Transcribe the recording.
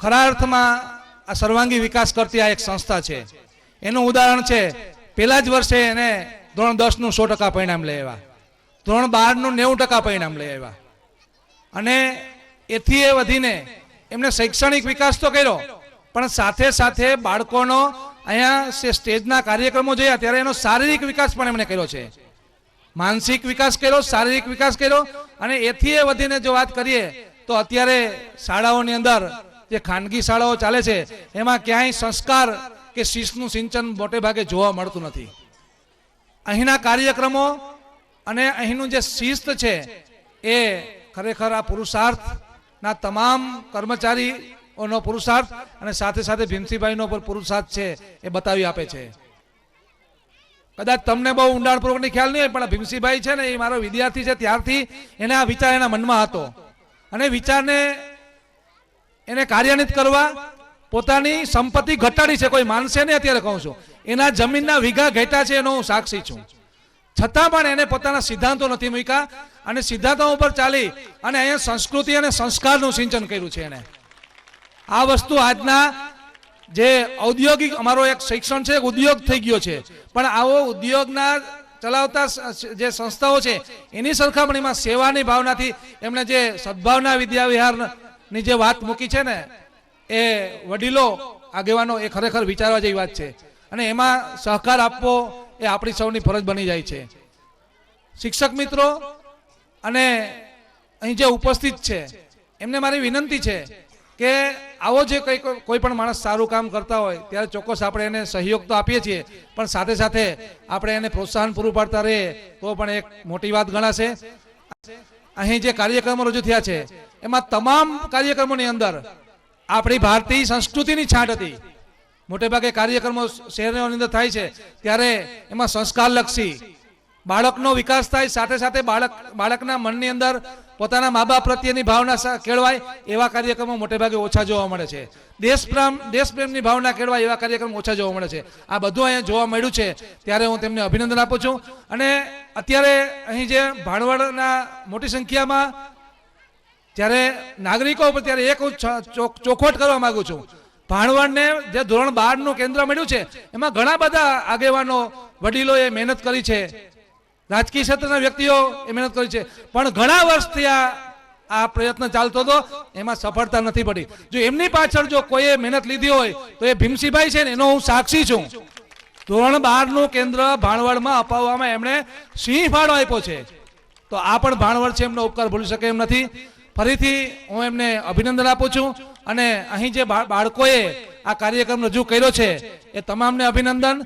ખરા અર્થમાં આ સર્વાંગી વિકાસ કરતી આ એક સંસ્થા છે। એનું ઉદાહરણ છે, પહેલા જ વર્ષે એને ધોરણ 10નું 100% પરિણામ લઈ આવ્યા, ધોરણ 12નું 90% પરિણામ લઈ આવ્યા, અને એથી એ વધીને એમને શૈક્ષણિક વિકાસ તો કર્યો, પણ સાથે સાથે બાળકોનો અહીંયા સ્ટેજના કાર્યક્રમો જોયા ત્યારે એનો શારીરિક વિકાસ પણ એમણે કર્યો છે। માનસિક વિકાસ કર્યો, શારીરિક વિકાસ કર્યો, અને એથી એ વધીને જો વાત કરીએ તો અત્યારે શાળાઓની અંદર જે ખાનગી શાળાઓ ચાલે છે એમાં ક્યાંય સંસ્કાર કે શિસ્તનું સિંચન મોટે ભાગે જોવા મળતું નથી। અહીંના કાર્યક્રમો અને અહીંનું જે શિસ્ત છે એ ખરેખર આ પુરુષાર્થના તમામ કર્મચારીઓનો પુરુષાર્થ અને સાથે સાથે ભીમસિંહભાઈનો પણ પુરુષાર્થ છે એ બતાવી આપે છે। કદાચ તમને બહુ ઊંડાણપૂર્વકની ખ્યાલ નહીં હોય, પણ ભીમસિંહભાઈ છે ને એ મારો વિદ્યાર્થી છે ત્યારથી એને આ વિચાર એના મનમાં હતો, અને વિચારને એને કાર્યાન્વિત કરવા પોતાની સંપત્તિ ઘટાડી છે। કોઈ માનશે નહીં, અત્યારે કહું છું, એના જમીનના વીઘા ઘટ્યા છે એનો હું સાક્ષી છું, છતાં પણ એને પોતાના સિદ્ધાંતો નથી મૂક્યા, અને સિદ્ધાંતો ઉપર ચાલી અને અહીંયા સંસ્કૃતિ અને સંસ્કારનું સિંચન કર્યું છે એને। આ વસ્તુ આજના જે ઔદ્યોગિક અમારો એક શિક્ષણ છે, ઉદ્યોગ થઈ ગયો છે, પણ આવો ઉદ્યોગના ચલાવતા જે સંસ્થાઓ છે એની સરખામણીમાં સેવાની ભાવનાથી એમણે જે સદભાવના વિદ્યાવિહારની જે વાત મૂકી છે ને, એ વડીલો આગેવાનો એ ખરેખર વિચારવા જેવી વાત છે, અને એમાં સહકાર આપવો એ આપણી સૌની ફરજ બની જાય છે। શિક્ષક મિત્રો અને અહીં જે ઉપસ્થિત છે એમને મારી વિનંતી છે કે આવો જે કોઈ પણ માણસ સારું કામ કરતા હોય ત્યારે ચોક્કસ આપણે એને સહયોગ તો આપીએ છીએ, પણ સાથે સાથે આપણે એને પ્રોત્સાહન પૂરું પાડતા રહીએ તો પણ એક મોટી વાત ગણાશે। અહીં જે કાર્યક્રમો રજૂ થયા છે એમાં તમામ કાર્યક્રમોની અંદર આપણી ભારતીય સંસ્કૃતિની છાંટ હતી। મોટે ભાગે કાર્યક્રમો શહેરોની અંદર થાય છે ત્યારે એમાં સંસ્કારલક્ષી બાળકનો વિકાસ થાય, સાથે સાથે બાળકના મનની અંદર પોતાના મા બાપ પ્રત્યેની ભાવના કેળવાય એવા કાર્યક્રમો મોટે ભાગે ઓછા જોવા મળે છે। દેશપ્રેમની ભાવના કેળવાય એવા કાર્યક્રમો ઓછા જોવા મળે છે। આ બધું અહીંયા જોવા મળ્યું છે ત્યારે હું તેમને અભિનંદન આપું છું। અને અત્યારે અહીં જે ભાણવડના મોટી સંખ્યામાં જ્યારે નાગરિકો ઉપર ત્યારે એક ચોખવટ કરવા માંગુ છું, ભાણવડને જે ધોરણ 12નું કેન્દ્ર મળ્યું છે એમાં ઘણા બધા આગેવાનો વડીલોએ મહેનત કરી છે, રાજકીય ક્ષેત્રના વ્યક્તિઓ એ મહેનત કરી છે, પણ ઘણા વર્ષથી આ પ્રયત્ન ચાલતો હતો, એમાં સફળતા નથી પડી। જો એમની પાછળ જો કોઈએ મહેનત લીધી હોય તો એ ભીમસિંહભાઈ છે ને, એનો હું સાક્ષી છું। ધોરણ 12નું કેન્દ્ર ભાણવડમાં અપાવવામાં એમણે સિંહ ફાળો આપ્યો છે, તો આ પણ ભાણવડ છે એમનો ઉપકાર ભૂલી શકે એમ નથી। ફરીથી હું એમને અભિનંદન આપું છું, અને અહીં જે બાળકોએ આ કાર્યક્રમ રજૂ કર્યો છે એ તમામને અભિનંદન।